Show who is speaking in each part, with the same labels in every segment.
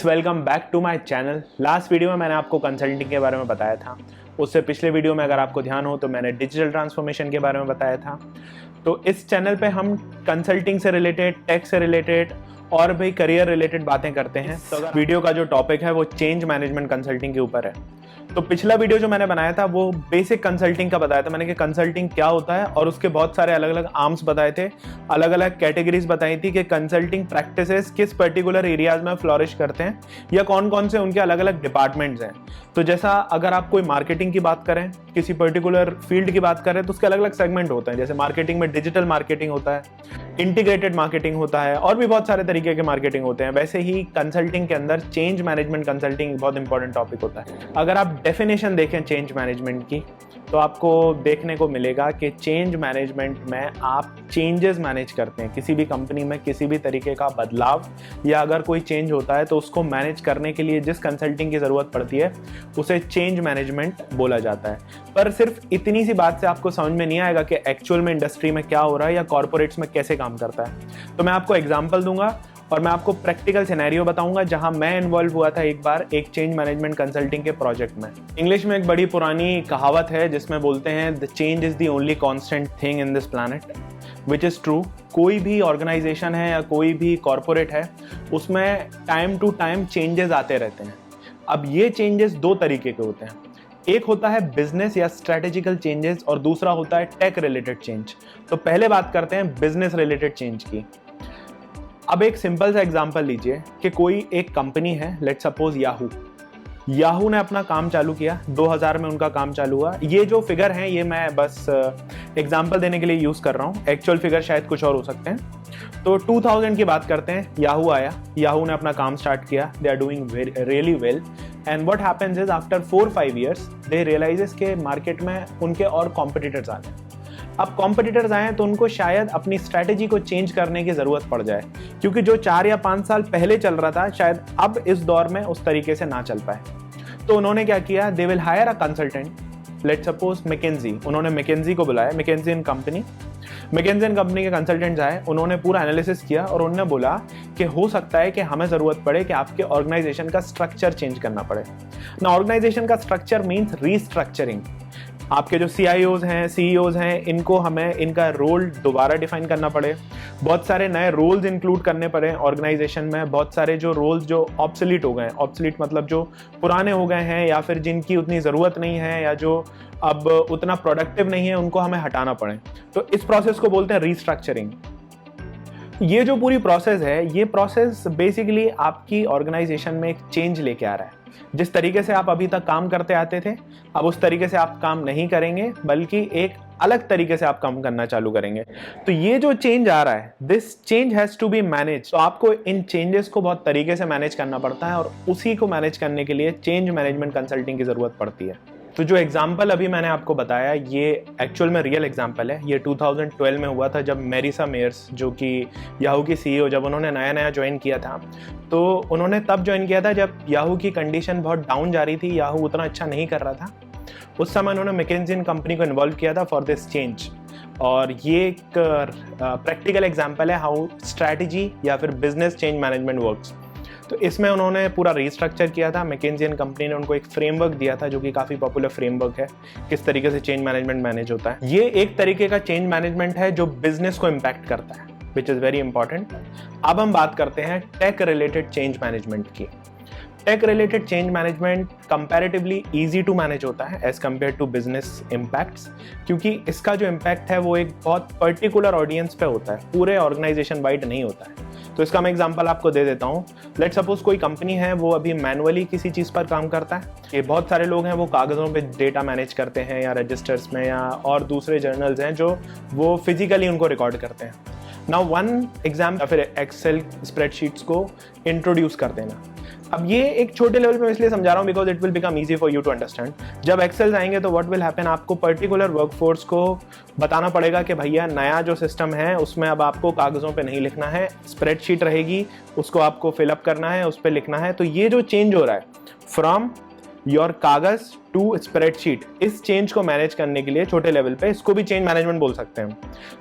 Speaker 1: Guys, welcome back to my channel. Last video में मैंने आपको कंसल्टिंग के बारे में बताया था। उससे पिछले वीडियो में अगर आपको ध्यान हो तो मैंने डिजिटल ट्रांसफॉर्मेशन के बारे में बताया था। तो इस चैनल पे हम कंसल्टिंग से रिलेटेड, टेक से रिलेटेड और भी करियर रिलेटेड बातें करते हैं। तो वीडियो का जो टॉपिक है वो चेंज मैनेजमेंट कंसल्टिंग के ऊपर है। तो पिछला वीडियो जो मैंने बनाया था वो बेसिक कंसल्टिंग का बताया था मैंने कि कंसल्टिंग क्या होता है, और उसके बहुत सारे अलग अलग आर्म्स बताए थे, अलग अलग कैटेगरीज बताई थी कि कंसल्टिंग प्रैक्टिसेस किस पर्टिकुलर एरियाज में फ्लॉरिश करते हैं या कौन कौन से उनके अलग अलग डिपार्टमेंट्स हैं। तो जैसा अगर आप कोई मार्केटिंग की बात करें, किसी पर्टिकुलर फील्ड की बात करें, तो उसके अलग अलग सेगमेंट होते हैं। जैसे मार्केटिंग में डिजिटल मार्केटिंग होता है, इंटीग्रेटेड मार्केटिंग होता है, और भी बहुत सारे तरीके के मार्केटिंग होते हैं। वैसे ही कंसल्टिंग के अंदर चेंज मैनेजमेंट कंसल्टिंग बहुत इंपॉर्टेंट टॉपिक होता है। अगर आप डेफिनेशन देखें चेंज मैनेजमेंट की तो आपको देखने को मिलेगा कि चेंज मैनेजमेंट में आप चेंजेस मैनेज करते हैं। किसी भी कंपनी में किसी भी तरीके का बदलाव या अगर कोई चेंज होता है तो उसको मैनेज करने के लिए जिस कंसल्टिंग की ज़रूरत पड़ती है उसे चेंज मैनेजमेंट बोला जाता है। पर सिर्फ इतनी सी बात से आपको समझ में नहीं आएगा कि एक्चुअल में इंडस्ट्री में क्या हो रहा है या कॉर्पोरेट्स में कैसे काम करता है। तो मैं आपको एग्जाम्पल दूंगा और मैं आपको प्रैक्टिकल सिनेरियो बताऊंगा जहां मैं इन्वॉल्व हुआ था एक बार एक चेंज मैनेजमेंट कंसल्टिंग के प्रोजेक्ट में। इंग्लिश में एक बड़ी पुरानी कहावत है जिसमें बोलते हैं the change is the only constant thing in this planet, which is true. कोई भी ऑर्गेनाइजेशन है या कोई भी कॉर्पोरेट है उसमें टाइम टू टाइम चेंजेस आते रहते हैं। अब ये चेंजेस दो तरीके के होते हैं, एक होता है बिजनेस या स्ट्रेटेजिकल चेंजेस और दूसरा होता है टेक रिलेटेड चेंज। तो पहले बात करते हैं बिजनेस रिलेटेड चेंज की। अब एक सिंपल सा एग्जांपल लीजिए कि कोई एक कंपनी है, लेट्स सपोज याहू ने अपना काम चालू किया, 2000 में उनका काम चालू हुआ। ये जो फिगर हैं ये मैं बस एग्जांपल देने के लिए यूज कर रहा हूँ, एक्चुअल फिगर शायद कुछ और हो सकते हैं। तो 2000 की बात करते हैं, याहू आया, याहू ने अपना काम स्टार्ट किया, they are doing really well. And what happens is after 4-5 years they realises के मार्केट में उनके और कॉम्पिटिटर्स आ गए। अब कॉम्पिटिटर्स आए तो उनको शायद अपनी स्ट्रैटेजी को चेंज करने की जरूरत पड़ जाए, क्योंकि जो 4 या 5 साल पहले चल रहा था शायद अब इस दौर में उस तरीके से ना चल पाए। तो उन्होंने क्या किया, they will hire a consultant, let's suppose McKinsey. उन्होंने मैकेंजी को बुलाया, मैकेंजी एंड कंपनी के कंसल्टेंट्स आए, उन्होंने पूरा एनालिसिस किया और उन्होंने बोला कि हो सकता है कि हमें ज़रूरत पड़े कि आपके ऑर्गेनाइजेशन का स्ट्रक्चर चेंज करना पड़े ना। ऑर्गेनाइजेशन का स्ट्रक्चर मीन्स रीस्ट्रक्चरिंग। आपके जो CIOs हैं, CEOs हैं, इनको हमें इनका रोल दोबारा डिफाइन करना पड़े, बहुत सारे नए रोल्स इंक्लूड करने पड़े ऑर्गेनाइजेशन में। बहुत सारे जो रोल्स जो ऑब्सोलीट हो गए हैं, ऑब्सोलीट मतलब जो पुराने हो गए हैं या फिर जिनकी उतनी ज़रूरत नहीं है या जो अब उतना प्रोडक्टिव नहीं है, उनको हमें हटाना पड़े। तो इस प्रोसेस को बोलते हैं रीस्ट्रक्चरिंग। ये जो पूरी प्रोसेस है, ये प्रोसेस बेसिकली आपकी ऑर्गेनाइजेशन में एक चेंज लेके आ रहा है। जिस तरीके से आप अभी तक काम करते आते थे, अब उस तरीके से आप काम नहीं करेंगे, बल्कि एक अलग तरीके से आप काम करना चालू करेंगे। तो ये जो चेंज आ रहा है, this change has to be manage. तो आपको इन चेंजेस को बहुत तरीके से मैनेज करना पड़ता है और उसी को मैनेज करने के लिए चेंज मैनेजमेंट कंसल्टिंग की जरूरत पड़ती है। तो जो एग्जाम्पल अभी मैंने आपको बताया ये एक्चुअल में रियल एग्जाम्पल है। ये 2012 में हुआ था जब मेरिसा मेयर्स, जो कि याहू की CEO, जब उन्होंने नया नया ज्वाइन किया था, तो उन्होंने तब ज्वाइन किया था जब याहू की कंडीशन बहुत डाउन जा रही थी, याहू उतना अच्छा नहीं कर रहा था। उस समय उन्होंने मैकेंजी कंपनी को इन्वॉल्व किया था फॉर दिस चेंज। और ये एक प्रैक्टिकल एग्जाम्पल है हाउ स्ट्रैटेजी या फिर बिजनेस चेंज मैनेजमेंट वर्क्स। तो इसमें उन्होंने पूरा रीस्ट्रक्चर किया था। मैकेंजी कंपनी ने उनको एक फ्रेमवर्क दिया था जो कि काफ़ी पॉपुलर फ्रेमवर्क है, किस तरीके से चेंज मैनेजमेंट मैनेज होता है। ये एक तरीके का चेंज मैनेजमेंट है जो बिजनेस को इम्पैक्ट करता है, विच इज़ वेरी इंपॉर्टेंट। अब हम बात करते हैं टेक रिलेटेड चेंज मैनेजमेंट की। Tech related change management comparatively easy to manage होता है as compare to business impacts, क्योंकि इसका जो इम्पैक्ट है वो एक बहुत पर्टिकुलर ऑडियंस पे होता है, पूरे ऑर्गेनाइजेशन वाइड नहीं होता है। तो इसका मैं एग्जांपल आपको दे देता हूँ। लेट्स सपोज कोई कंपनी है, वो अभी मैनुअली किसी चीज़ पर काम करता है। ये बहुत सारे लोग हैं वो कागज़ों पे डेटा मैनेज करते हैं या रजिस्टर्स में या और दूसरे जर्नल्स हैं जो वो फिजिकली उनको रिकॉर्ड करते हैं। नाउ वन एग्जाम्पल, फिर एक्सेल स्प्रेडशीट्स को इंट्रोड्यूस कर देना। अब ये एक छोटे लेवल पे मैं इसलिए समझा रहा हूँ because it will become easy for you to understand. जब एक्सेल्स आएंगे तो व्हाट विल हैपन, आपको पर्टिकुलर वर्कफोर्स को बताना पड़ेगा कि भैया नया जो सिस्टम है उसमें अब आपको कागज़ों पे नहीं लिखना है, स्प्रेडशीट रहेगी, उसको आपको फिलअप करना है, उस पर लिखना है। तो ये जो चेंज हो रहा है फ्रॉम योर कागज टू स्प्रेडशीट, इस चेंज को मैनेज करने के लिए छोटे लेवल पे इसको भी चेंज मैनेजमेंट बोल सकते हैं।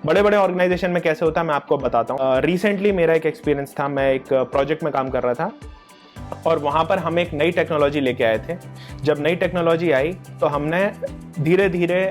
Speaker 1: बड़े बड़े ऑर्गेनाइजेशन में कैसे होता है मैं आपको बताता हूँ। रिसेंटली मेरा एक एक्सपीरियंस था, मैं एक प्रोजेक्ट में काम कर रहा था और वहाँ पर हम एक नई टेक्नोलॉजी लेके आए थे। जब नई टेक्नोलॉजी आई तो हमने धीरे धीरे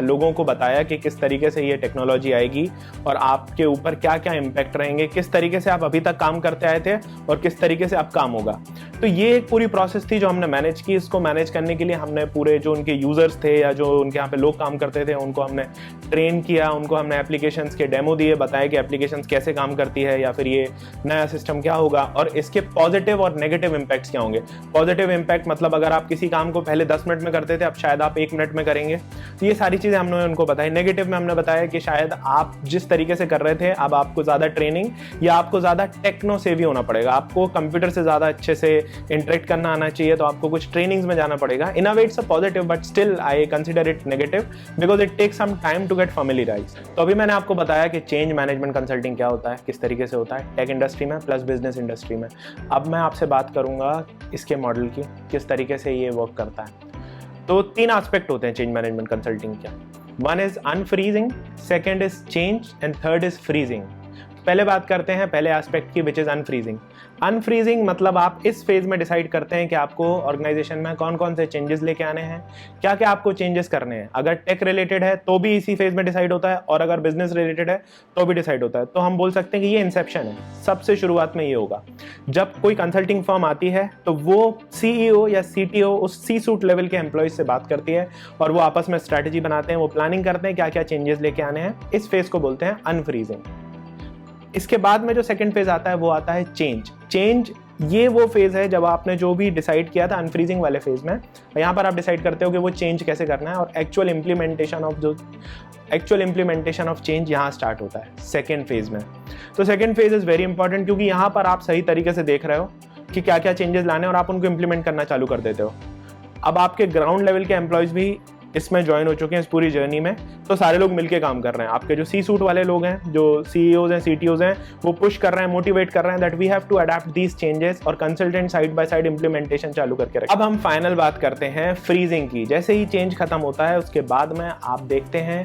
Speaker 1: लोगों को बताया कि किस तरीके से ये टेक्नोलॉजी आएगी और आपके ऊपर क्या क्या इम्पैक्ट रहेंगे, किस तरीके से आप अभी तक काम करते आए थे और किस तरीके से अब काम होगा। तो ये एक पूरी प्रोसेस थी जो हमने मैनेज की। इसको मैनेज करने के लिए हमने पूरे जो उनके यूज़र्स थे या जो उनके यहाँ पे लोग काम करते थे उनको हमने ट्रेन किया, उनको हमने एप्लीकेशंस के डेमो दिए, बताया कि एप्लीकेशंस कैसे काम करती है या फिर ये नया सिस्टम क्या होगा और इसके पॉजिटिव और नेगेटिव इम्पैक्ट्स क्या होंगे। पॉजिटिव इम्पैक्ट मतलब अगर आप किसी काम को पहले 10 मिनट में करते थे, अब शायद आप 1 मिनट में करेंगे, तो ये सारी चीज़ें हमने उनको बताई। नेगेटिव में हमने बताया कि शायद आप जिस तरीके से कर रहे थे अब आपको ज़्यादा ट्रेनिंग या आपको ज़्यादा टेक्नो सेवी होना पड़ेगा, आपको कंप्यूटर से ज़्यादा अच्छे से इंटरेक्ट करना आना चाहिए, तो आपको कुछ ट्रेनिंग्स में जाना पड़ेगा। In a way it's a positive but still I consider it negative because it takes some time to get familiarize. तो अभी मैंने आपको बताया कि चेंज मैनेजमेंट कंसल्टिंग क्या होता है, किस तरीके से होता है टेक इंडस्ट्री में प्लस बिजनेस इंडस्ट्री में। अब मैं आपसे बात करूंगा इसके मॉडल की, किस तरीके से ये वर्क करता है। तो 3 एस्पेक्ट होते हैं चेंज मैनेजमेंट कंसल्टिंग के। One is unfreezing, second is change and third is freezing. पहले बात करते हैं पहले एस्पेक्ट की, विच इज अनफ्रीजिंग। अनफ्रीजिंग मतलब आप इस फेज में डिसाइड करते हैं कि आपको ऑर्गेनाइजेशन में कौन कौन से चेंजेस लेके आने हैं, क्या क्या आपको चेंजेस करने हैं। अगर टेक रिलेटेड है तो भी इसी फेज में डिसाइड होता है और अगर बिजनेस रिलेटेड है तो भी डिसाइड होता है। तो हम बोल सकते हैं कि ये इंसेप्शन है, सबसे शुरुआत में ये होगा। जब कोई कंसल्टिंग फर्म आती है तो वो सीईओ या सीटीओ उस सी सूट लेवल के एम्प्लॉयज से बात करती है और वो आपस में स्ट्रैटेजी बनाते हैं, वो प्लानिंग करते हैं क्या क्या चेंजेस लेके आने हैं। इस फेज को बोलते हैं अनफ्रीजिंग। इसके बाद में जो सेकंड फेज आता है वो आता है चेंज। चेंज ये वो फेज है जब आपने जो भी डिसाइड किया था अनफ्रीजिंग वाले फेज में, यहाँ पर आप डिसाइड करते हो कि वो चेंज कैसे करना है और एक्चुअल इम्प्लीमेंटेशन ऑफ चेंज यहाँ स्टार्ट होता है सेकेंड फेज में। तो second phase is very important क्योंकि यहाँ पर आप सही तरीके से देख रहे हो कि क्या क्या चेंजेस लाने और आप उनको इम्प्लीमेंट करना चालू कर देते हो। अब आपके ग्राउंड लेवल के एम्प्लॉयज भी इसमें ज्वाइन हो चुके हैं इस पूरी जर्नी में, तो सारे लोग मिलके काम कर रहे हैं। आपके जो सी सूट वाले लोग हैं, जो सीईओज हैं, सीटीओज हैं, वो पुश कर रहे हैं, मोटिवेट कर रहे हैं that we have to adapt these changes और consultant side by side implementation चालू करके रखें। अब हम फाइनल बात करते हैं फ्रीजिंग की। जैसे ही चेंज खत्म होता है उसके बाद में आप देखते हैं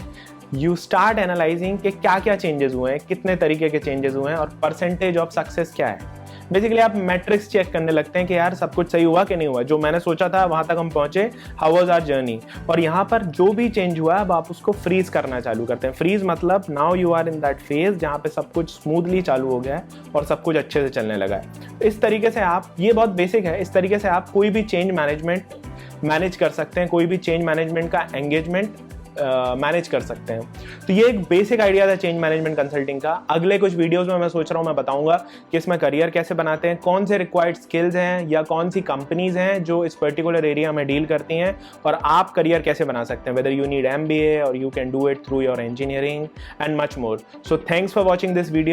Speaker 1: यू स्टार्ट एनालाइजिंग कि क्या क्या चेंजेस हुए हैं, कितने तरीके के चेंजेस हुए हैं और परसेंटेज ऑफ सक्सेस क्या है। बेसिकली आप मैट्रिक्स चेक करने लगते हैं कि यार सब कुछ सही हुआ कि नहीं हुआ, जो मैंने सोचा था वहां तक हम पहुंचे, हाउ वाज आवर जर्नी। और यहाँ पर जो भी चेंज हुआ अब आप उसको फ्रीज करना चालू करते हैं। फ्रीज मतलब now you are in that phase जहाँ पे सब कुछ स्मूथली चालू हो गया है और सब कुछ अच्छे से चलने लगा है। इस तरीके से आप, ये बहुत बेसिक है, इस तरीके से आप कोई भी चेंज मैनेजमेंट मैनेज कर सकते हैं, कोई भी चेंज मैनेजमेंट का एंगेजमेंट मैनेज कर सकते हैं। तो ये एक बेसिक आइडिया था चेंज मैनेजमेंट कंसल्टिंग का। अगले कुछ वीडियोस में मैं सोच रहा हूँ मैं बताऊंगा कि इसमें करियर कैसे बनाते हैं, कौन से रिक्वायर्ड स्किल्स हैं या कौन सी कंपनीज हैं जो इस पर्टिकुलर एरिया में डील करती हैं और आप करियर कैसे बना सकते हैं, वेदर यू नीड MBA और you can do it through your engineering and much more. So thanks for watching this video.